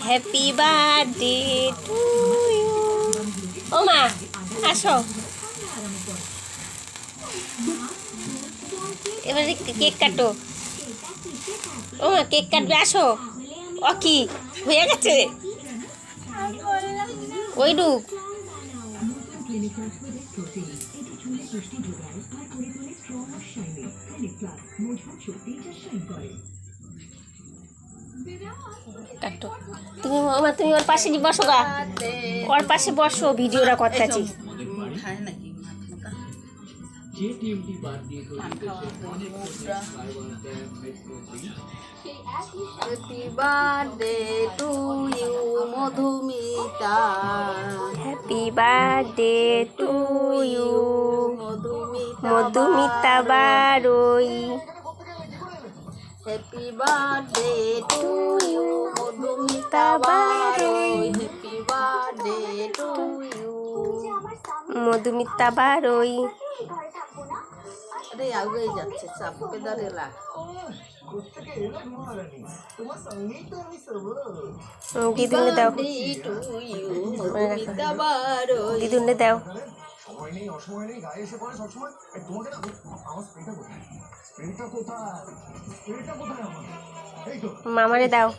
Happy birthday to you. ও মা আসো, এবারে কেক কাটো। ও মা কেক কাটবে, আসো। ও কি হয়ে গেছে ওই ডুক। কাটো তুমি, তুমি ওর পাশে বসো গা, ওর পাশে বসো, ভিডিওটা করতেছি। Happy birthday to you Madhumita, happy birthday to you Madhumita Baroi. Happy birthday to you Madhumita Baroi, happy birthday to you Madhumita Baroi. আরে আগে যাচ্ছে চাপে দাঁড়িয়ে দিদুনে দাও, দিদুনে দাও। মামারে দাও।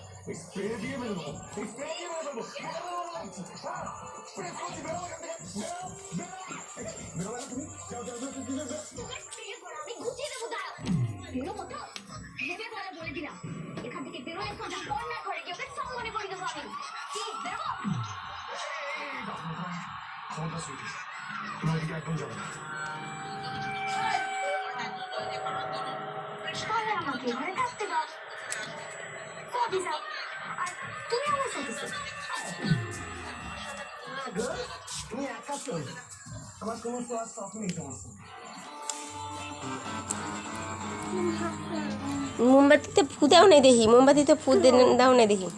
মোমবাতিতে ফু দাও নাই দেখি, মোমবাতিতে ফু দাও নাই দেখি।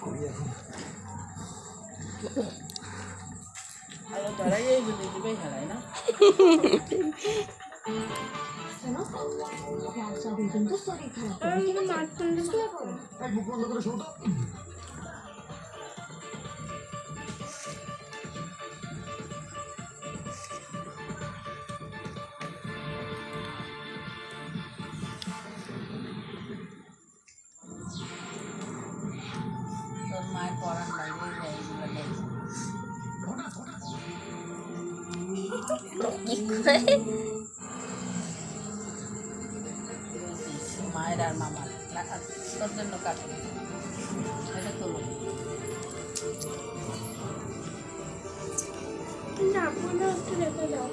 মায়ের পড়ান বাইরে যায় মায়ের আর মামার তোর জন্য কাটে এটা তোলো। না, একটু রেখে দাও।